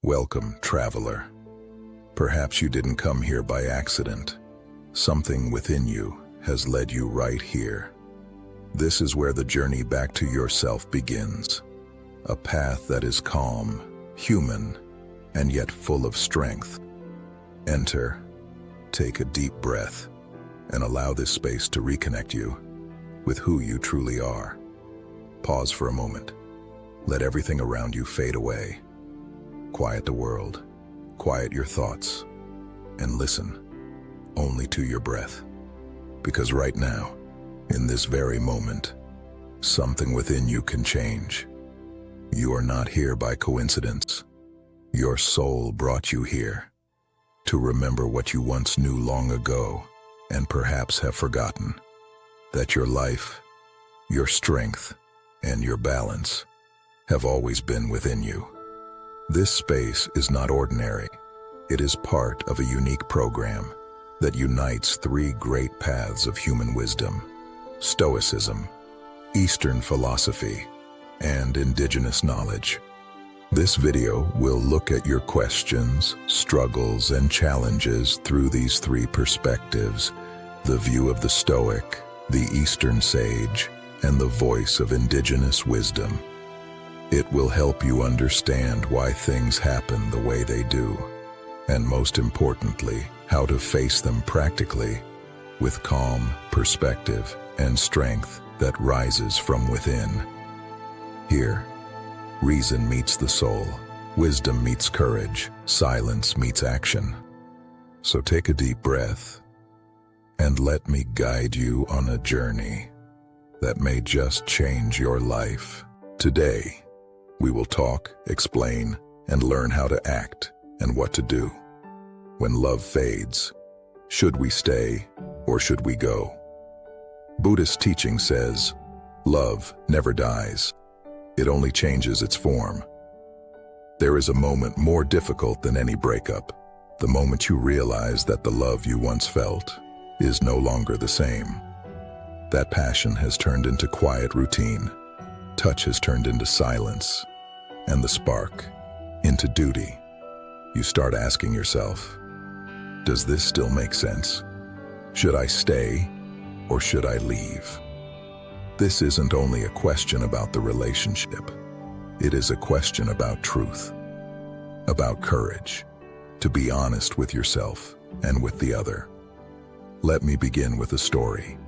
Welcome, traveler. Perhaps you didn't come here by accident. Something within you has led you right here. This is where the journey back to yourself begins. A path that is calm, human, and yet full of strength. Enter, take a deep breath, and allow this space to reconnect you with who you truly are. Pause for a moment. Let everything around you fade away. Quiet the world, quiet your thoughts, and listen only to your breath. Because right now, in this very moment, something within you can change. You are not here by coincidence. Your soul brought you here to remember what you once knew long ago and perhaps have forgotten. That your life, your strength, and your balance have always been within you. This space is not ordinary. It is part of a unique program that unites three great paths of human wisdom: Stoicism, Eastern philosophy, and indigenous knowledge. This video will look at your questions, struggles, and challenges through these three perspectives: the view of the Stoic, the Eastern sage, and the voice of indigenous wisdom. It will help you understand why things happen the way they do, and most importantly, how to face them practically with calm, perspective, and strength that rises from within. Here, reason meets the soul, wisdom meets courage, silence meets action. So take a deep breath and let me guide you on a journey that may just change your life. Today, we will talk, explain, and learn how to act and what to do. When love fades, should we stay or should we go? Buddhist teaching says, love never dies. It only changes its form. There is a moment more difficult than any breakup, the moment you realize that the love you once felt is no longer the same. That passion has turned into quiet routine, touch has turned into silence, and the spark into duty. You start asking yourself, does this still make sense? Should I stay or should I leave? This isn't only a question about the relationship. It is a question about truth, about courage, to be honest with yourself and with the other. Let me begin with a story.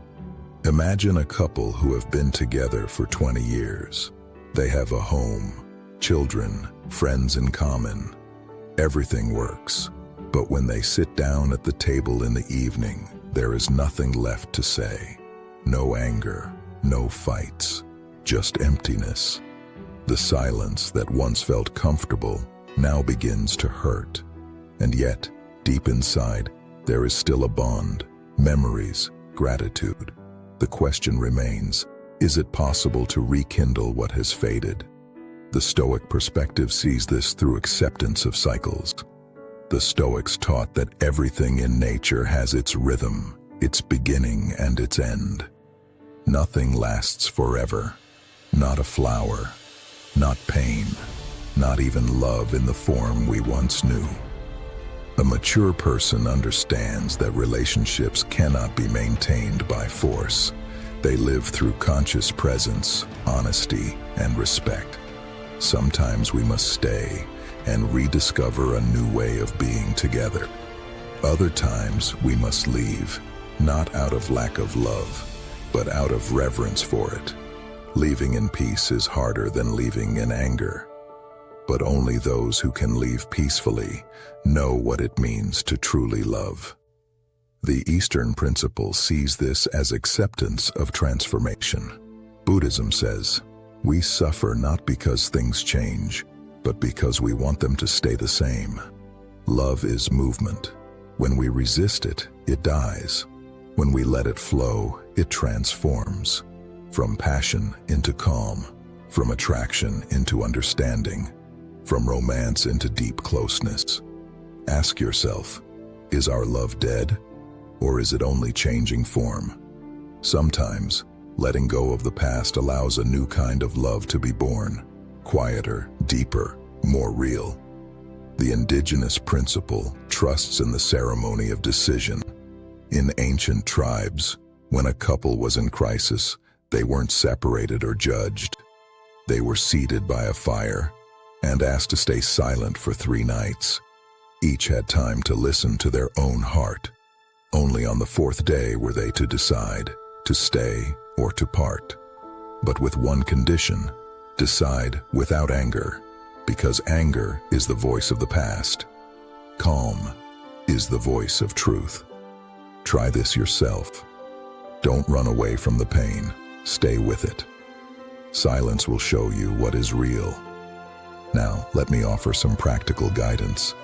Imagine a couple who have been together for 20 years. They have a home, children, friends in common. Everything works. But when they sit down at the table in the evening, there is nothing left to say. No anger, no fights, just emptiness. The silence that once felt comfortable now begins to hurt. And yet, deep inside, there is still a bond, memories, gratitude. The question remains, is it possible to rekindle what has faded? The Stoic perspective sees this through acceptance of cycles. The Stoics taught that everything in nature has its rhythm, its beginning and its end. Nothing lasts forever. Not a flower, not pain, not even love in the form we once knew. A mature person understands that relationships cannot be maintained by force. They live through conscious presence, honesty, and respect. Sometimes we must stay and rediscover a new way of being together. Other times we must leave, not out of lack of love, but out of reverence for it. Leaving in peace is harder than leaving in anger. But only those who can leave peacefully know what it means to truly love. The Eastern principle sees this as acceptance of transformation. Buddhism says, we suffer not because things change, but because we want them to stay the same. Love is movement. When we resist it, it dies. When we let it flow, it transforms. From passion into calm, from attraction into understanding, from romance into deep closeness. Ask yourself, is our love dead, or is it only changing form? Sometimes, letting go of the past allows a new kind of love to be born, quieter, deeper, more real. The indigenous principle trusts in the ceremony of decision. In ancient tribes, when a couple was in crisis, they weren't separated or judged. They were seated by a fire and asked to stay silent for 3 nights. Each had time to listen to their own heart. Only on the 4th day were they to decide to stay or to part. But with one condition: decide without anger, because anger is the voice of the past. Calm is the voice of truth. Try this yourself. Don't run away from the pain. Stay with it. Silence will show you what is real. Now, let me offer some practical guidance.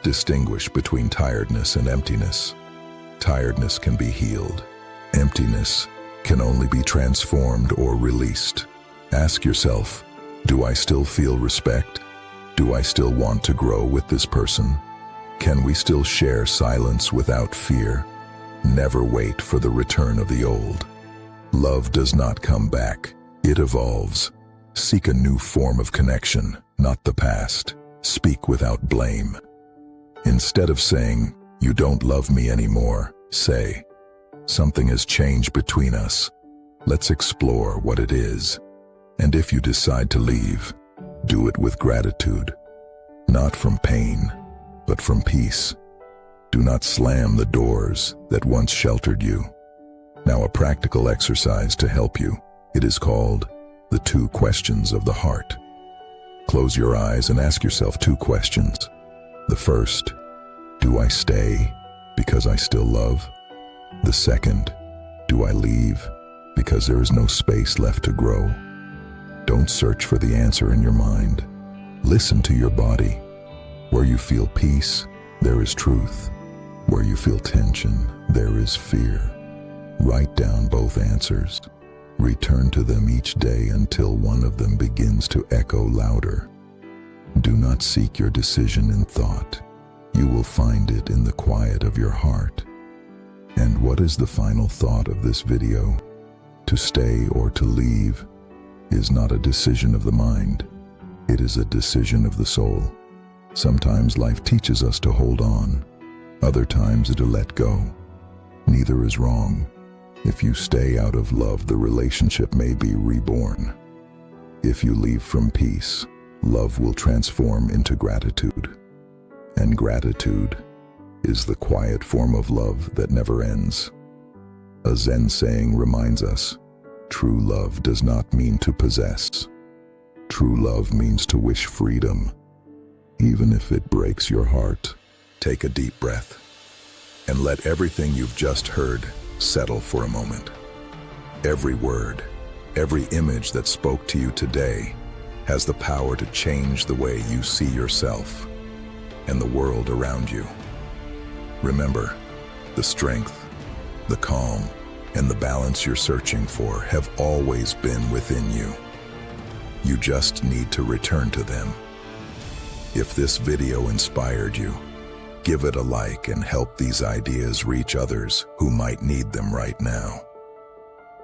Distinguish between tiredness and emptiness. Tiredness can be healed. Emptiness can only be transformed or released. Ask yourself, do I still feel respect? Do I still want to grow with this person? Can we still share silence without fear? Never wait for the return of the old. Love does not come back. It evolves. Seek a new form of connection, not the past. Speak without blame. Instead of saying, "You don't love me anymore," say, "Something has changed between us. Let's explore what it is." And if you decide to leave, do it with gratitude. Not from pain, but from peace. Do not slam the doors that once sheltered you. Now, a practical exercise to help you. It is called the 2 questions of the heart. Close your eyes and ask yourself 2 questions. The first, do I stay because I still love? The second, do I leave because there is no space left to grow? Don't search for the answer in your mind. Listen to your body. Where you feel peace, there is truth. Where you feel tension, there is fear. Write down both answers. Return to them each day until one of them begins to echo louder. Do not seek your decision in thought. You will find it in the quiet of your heart. And what is the final thought of this video? To stay or to leave is not a decision of the mind. It is a decision of the soul. Sometimes life teaches us to hold on. Other times to let go. Neither is wrong. If you stay out of love, the relationship may be reborn. If you leave from peace, love will transform into gratitude. And gratitude is the quiet form of love that never ends. A Zen saying reminds us, true love does not mean to possess. True love means to wish freedom, even if it breaks your heart. Take a deep breath and let everything you've just heard settle for a moment. Every word, every image that spoke to you today has the power to change the way you see yourself and the world around you. Remember, the strength, the calm, and the balance you're searching for have always been within you. You just need to return to them. If this video inspired you, give it a like and help these ideas reach others who might need them right now.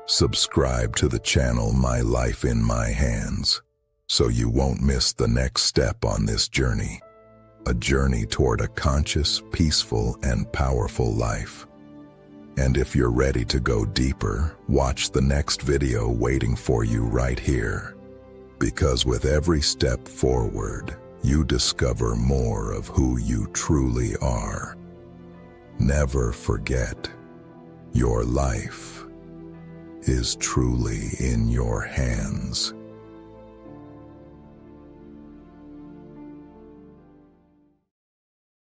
Subscribe to the channel My Life in My Hands so you won't miss the next step on this journey. A journey toward a conscious, peaceful, and powerful life. And if you're ready to go deeper, watch the next video waiting for you right here. Because with every step forward, you discover more of who you truly are. Never forget, your life is truly in your hands.